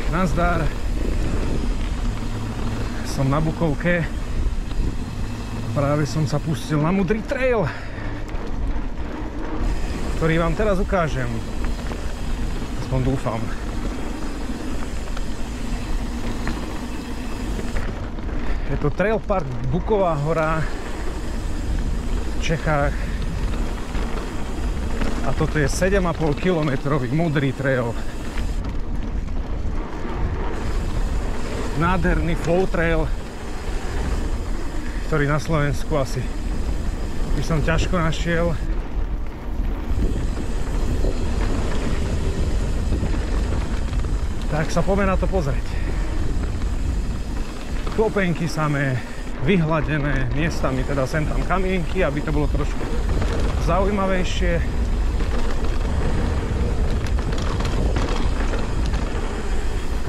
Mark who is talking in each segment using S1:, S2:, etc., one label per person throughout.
S1: Nazdar. Som na Bukovke. Práve som sa pustil na Mudrý trail, ktorý vám teraz ukážem. Aspoň dúfam. Je to Trail Park Buková hora v Čechách. A toto je 7,5 kilometrový Mudrý trail. Nádherný flow trail, ktorý na Slovensku asi by som ťažko našiel. Tak sa poďme na to pozrieť. Klopenky samé, vyhladené, miestami teda sem tam kamienky, aby to bolo trošku zaujímavejšie.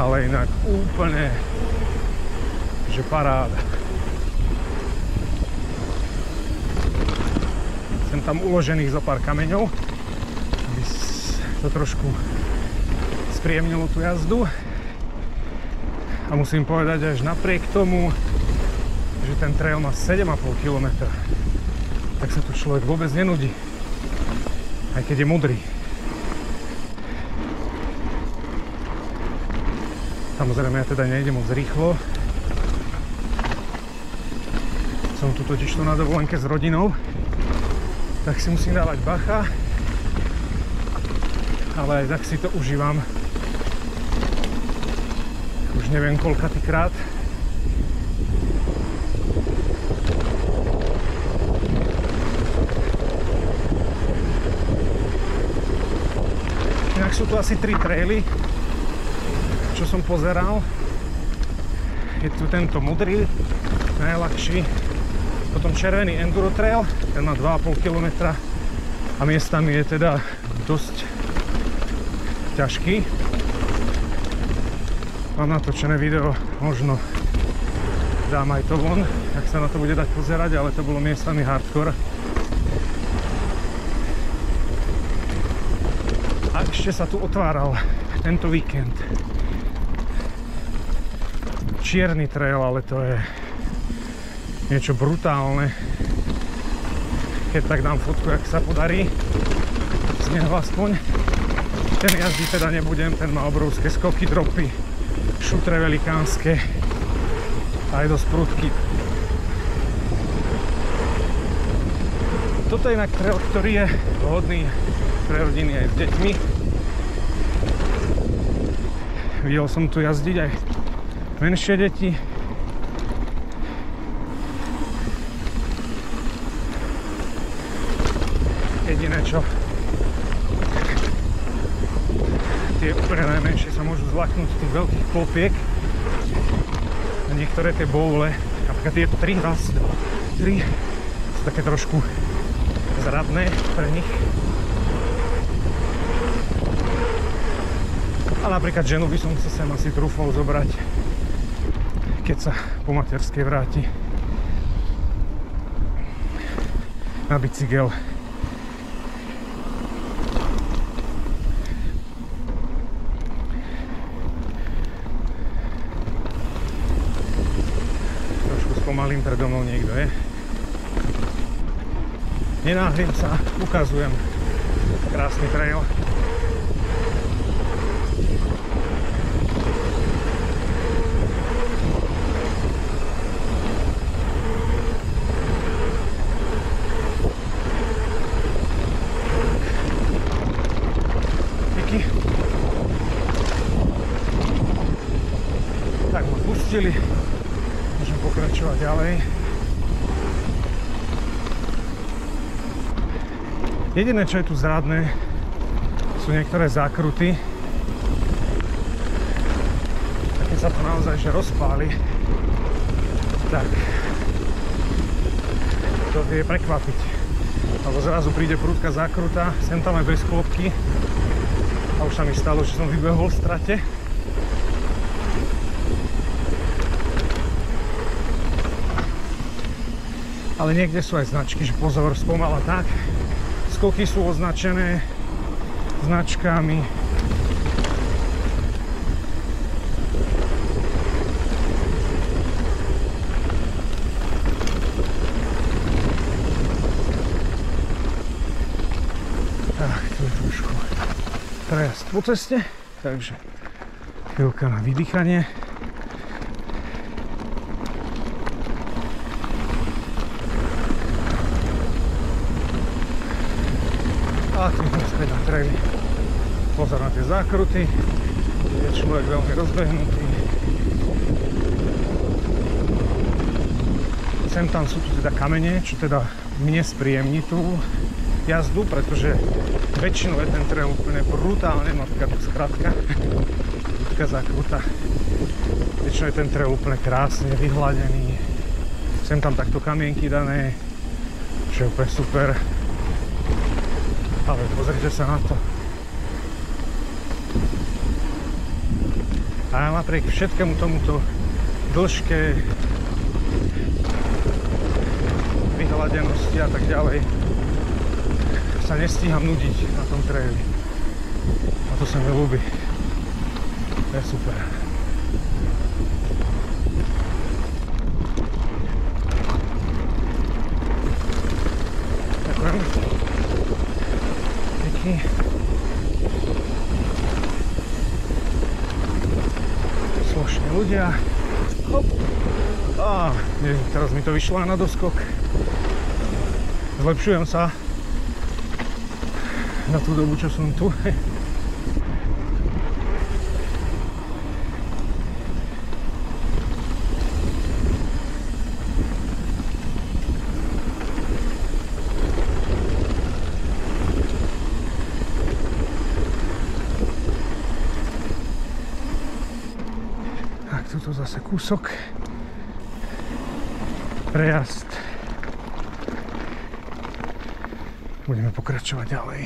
S1: Ale inak úplne že paráda. Sem tam uložených zo pár kameňov, aby to trošku spríjemnilo tú jazdu. A musím povedať, až napriek tomu, že ten trail má 7,5 km, tak sa tu človek vôbec nenudí. Aj keď je Mudrý. Samozrejme, ja teda nejdem moc rýchlo. Som tu totižto na dovolenke s rodinou, tak si musím dávať bacha. Ale aj tak si to užívam. Už neviem koľkatýkrát. Inak sú tu asi 3 traily, čo som pozeral. Je tu tento Mudrý, najľahší. Potom červený Enduro Trail, ten má 2,5 km a miestami je teda dosť ťažký. Mám natočené video, možno dám aj to von, ak sa na to bude dať pozerať, ale to bolo miestami hardcore. A ešte sa tu otváral tento víkend čierny trail, ale to je niečo brutálne. Keď tak dám fotku, jak sa podarí z neho aspoň. Ten jazdiť teda nebudem, ten má obrovské skoky, dropy, šutre velikánske a aj dosť prudký. Toto je inak trail, ktorý je vhodný pre rodiny aj s deťmi. Videl som tu jazdiť aj menšie deti. Jediné čo, tie úplne najmenšie sa môžu zlaknúť tých veľkých klopiek. A niektoré tie boule, napríklad tieto 3 sú také trošku zradné pre nich. A napríklad ženu by som sa sem asi trúfol zobrať, keď sa po materskej vráti na bicykel. Trošku spomalím, predo mnou niekto je. Nenáhlim sa, ukazujem krásny trail. Tak ma pustili, môžem pokračovať ďalej. Jediné, čo je tu zradné, sú niektoré zákruty. A keď sa to naozaj že rozpáli, tak to vie prekvapiť. Alebo zrazu príde prudká zákruta, sem tam aj bez klopky. A už sa mi stalo, že som vybehol v strate. Ale niekde sú aj značky, že pozor, spomala tak. Skoky sú označené značkami. Tak, tu je trošku prejazd po ceste, takže chvíľka na vydýchanie. A tým späť na traili. Pozor na tie zákruty, je človek veľmi rozbehnutý. Sem tam sú tu teda kamene, čo teda mne spríjemní tú jazdu, pretože väčšinou je ten trail úplne brutálne, napríklad tu skrátka, ľudka zákruta. Väčšinou je ten trail úplne krásne vyhladený. Sem tam takto kamienky dané, čo je úplne super. Ale pozrite sa na to. A napriek všetkému tomuto dĺžke, vyhladenosti a tak ďalej sa nestíham nudiť na tom traili. A to sa mi ľúbi. To je super. Ďakujem. Pekný. Slušní ľudia. Hop. Á, teraz mi to vyšlo na doskok. Zlepšujem sa na tú dobu, čo som tu. Tak, tuto zase kúsok. Prejazd. Budeme pokračovať ďalej.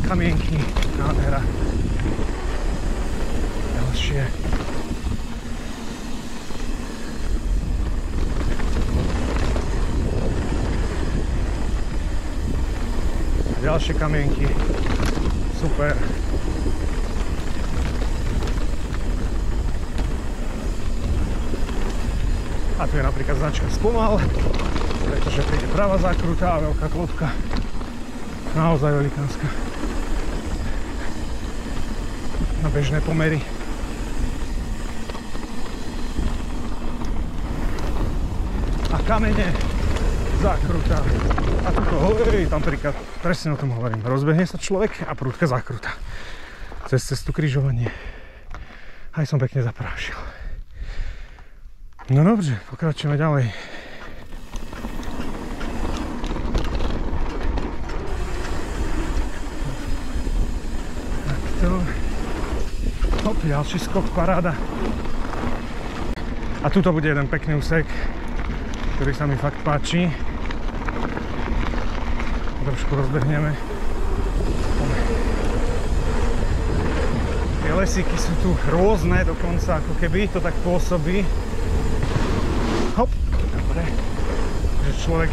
S1: Kamienky, nádhera. Ďalšie. A ďalšie kamienky. Super. A tu je napríklad značka Spomal, pretože príde pravá zákruta a veľká klopka. Naozaj velikánska. Na bežné pomery. A kamene, zákruta. A tuto, tam príklad, presne o tom hovorím. Rozbehne sa človek a prudká zákruta. Cez cestu križovanie. Aj som pekne zaprášil. No dobře, pokračujeme ďalej. Takto. Hop, ďalší skok, paráda. A tuto bude jeden pekný úsek, ktorý sa mi fakt páči. Trošku rozbehneme. Tie lesíky sú tu rôzne, dokonca ako keby to tak pôsobí. Hop, dobre, že človek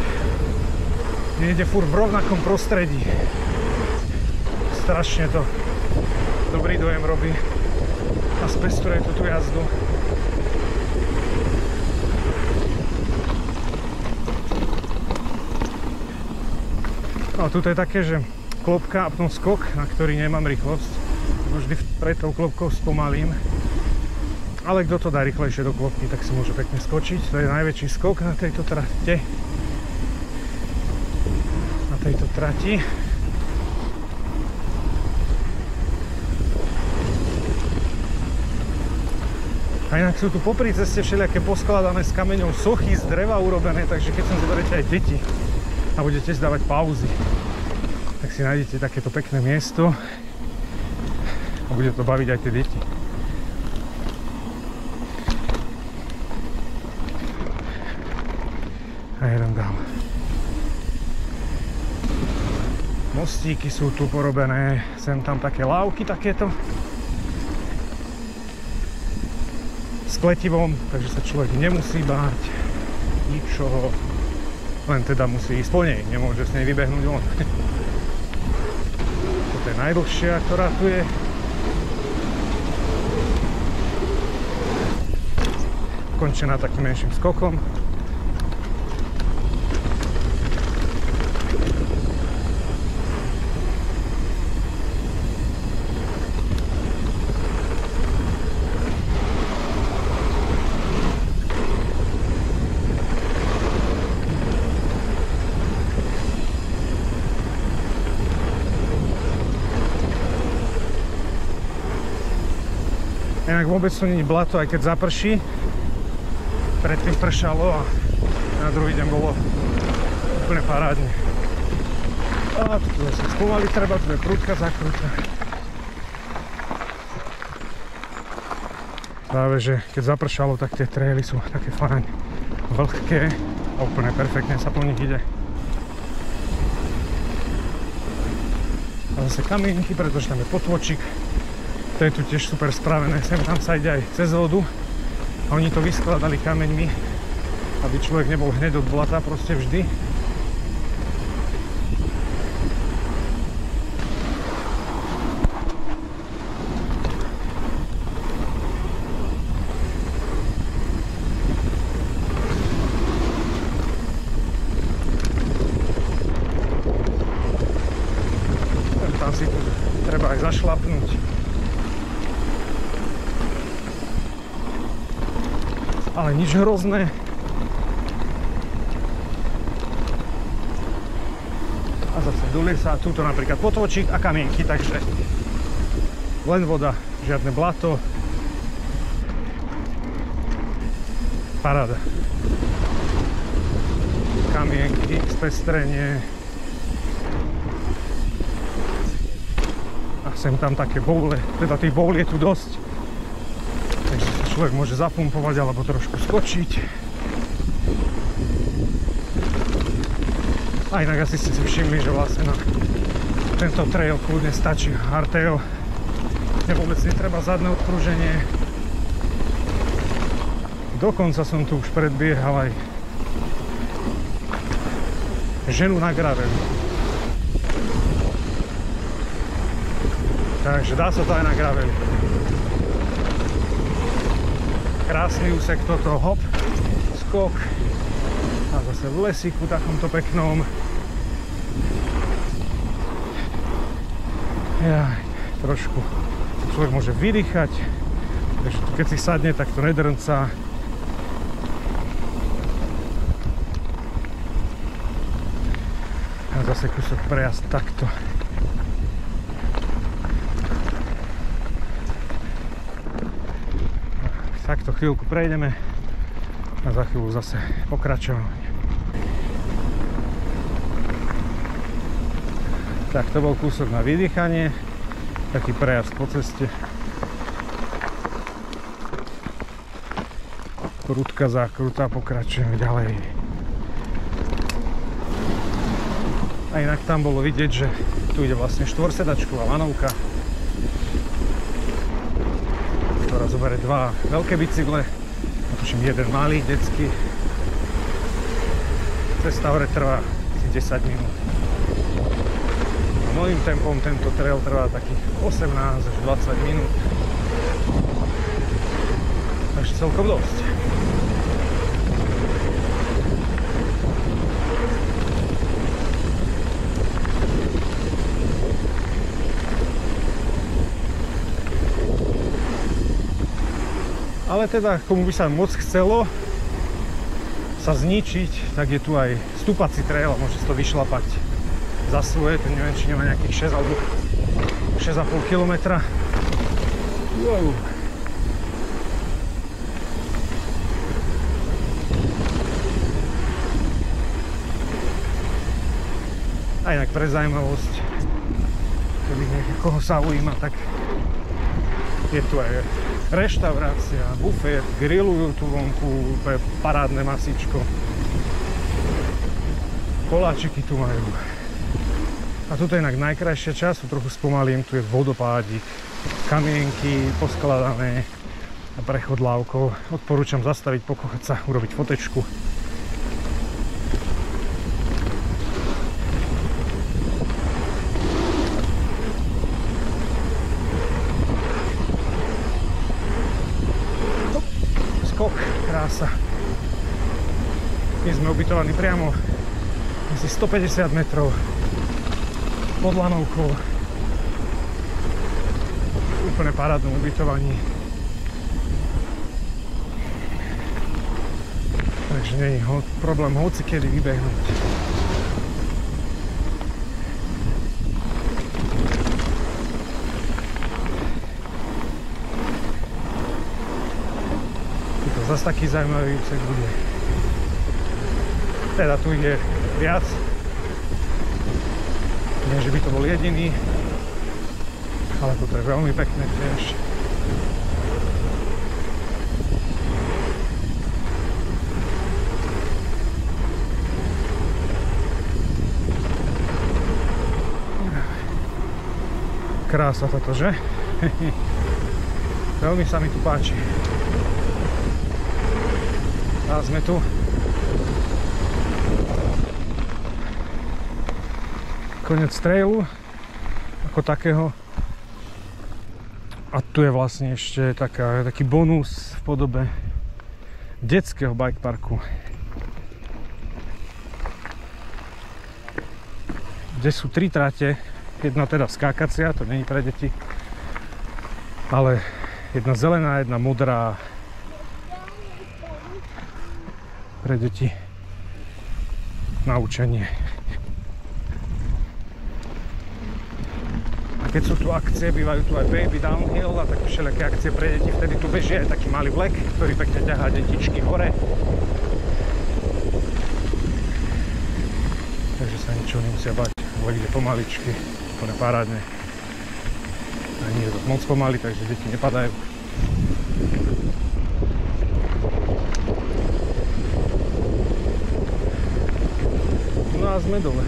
S1: nejde furt v rovnakom prostredí. Strašne to dobrý dojem robí a spestruje tú jazdu. No tuto je také, že klopka a potom skok, na ktorý nemám rýchlosť. Vždy pred tou klopkou spomalím. Ale kto to dá rýchlejšie do klopky, tak si môže pekne skočiť. To je najväčší skok na tejto trate. Na tejto trati. A inak sú tu popri ceste všelijaké poskladané z kameňov sochy z dreva urobené, takže keď sem zoberete aj deti a budete si dávať pauzy, tak si nájdete takéto pekné miesto a bude to baviť aj tie deti. A jeden dál. Mostíky sú tu porobené, sem tam také lávky takéto. S kletivom, takže sa človek nemusí báť ničoho. Len teda musí ísť po nej, nemôže s nej vybehnúť von. Toto je najdlhšia, ktorá tu je. Končená takým menším skokom. inak vôbec to nie je blato, aj keď zaprší. Predtým pršalo a na druhý deň bolo úplne parádne. A tu zase spomaliť treba, tu je prúdka zakrúta. Práve, že keď zapršalo, tak tie traily sú také fajn, vlhké a úplne perfektne sa po nich ide. A zase kamienky, pretože tam je potôčik. To je tu tiež super spravené, sem tam sa ide aj cez vodu. A oni to vyskladali kameňmi, aby človek nebol hneď od blata proste vždy. Tam si tu treba aj zašlapnúť. Ale nič hrozné. A zase do lesa, túto napríklad potôčik a kamienky, takže len voda, žiadne blato. Paráda. Kamienky, spestrenie. A sem tam také boule, teda tých boul je tu dosť. Takže sa človek môže zapumpovať alebo trošku skočiť. A inak asi ste si všimli, že vlastne na tento trail kľudne stačí hardtail. Vôbec netreba zadné odprúženie. Dokonca som tu už predbiehal aj ženu na graveli. Takže dá sa to aj na graveli. Krásny úsek toto, hop, skok a zase v lesíku takomto peknom. Trošku človek môže vydýchať, takže keď si sadne, tak to nedrncá. A zase kúsok prejazd takto. Takto chvíľku prejdeme a za chvíľu zase pokračovanie. Tak to bol kúsok na vydýchanie, taký prejazd po ceste. Prúdka zakrúta, pokračujeme ďalej. A inak tam bolo vidieť, že tu ide vlastne štvorsedačková lanovka, ktorá zoberie dva veľké bicykle a tuším jeden malý, detský. Cesta hore trvá asi 10 minút. A mojím tempom tento trail trvá takých 18 až 20 minút. Takže celkom dosť. Ale teda, komu by sa moc chcelo sa zničiť, tak je tu aj stúpací trail a môže to vyšlapať za svoje. Ten neviem, či nemá nejakých 6 alebo 6,5 km. Wow. A inak pre zaujímavosť, keby niekoho sa ujíma, tak je tu aj reštaurácia, bufet, grillujú tu vonku, to je parádne masíčko. Koláčiky tu majú. A tuto je inak najkrajšia časť, trochu spomalím, tu je vodopádik, kamienky poskladané a prechod lávkou. Odporúčam zastaviť, pokochať sa, urobiť fotečku. Krása. My sme ubytovaní priamo asi 150 metrov pod lanovkou. Úplne parádnom ubytovaní. Takže nie je problém hoci kedy vybehnúť. zase taký zaujímavý úsek bude. Teda tu je viac. Nie, že by to bol jediný, ale toto je veľmi pekné tiež. Krása toto, že? Veľmi sa mi tu páči. A sme tu. Koniec trailu ako takého. A tu je vlastne ešte taký bonus v podobe detského bike parku, kde sú 3 trate. Jedna teda skákacia, to nie je pre deti, ale jedna zelená, jedna modrá pre deti na učenie. A keď sú tu akcie, bývajú tu aj baby downhill a tak všelijaké akcie pre deti, vtedy tu beží aj taký malý vlek, ktorý pekne ťahá detičky hore. Takže sa ničoho nemusia bať, vlek ide pomaličky. Úplne parádne. A nie je to moc pomaly, takže deti nepadajú. No a sme dole.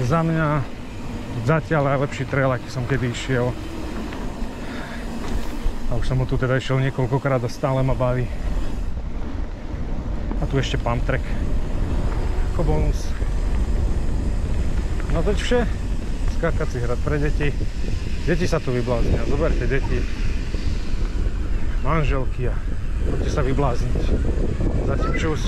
S1: Za mňa zatiaľ najlepší trail, aký som kedy išiel. A už som ho tu teda išiel niekoľkokrát a stále ma baví. A tu ešte pump track ako bonus. No to vše, skákací hrad pre deti. Deti sa tu vybláznia, zoberte deti, manželky a poďte sa vyblázniť. Zatím čus.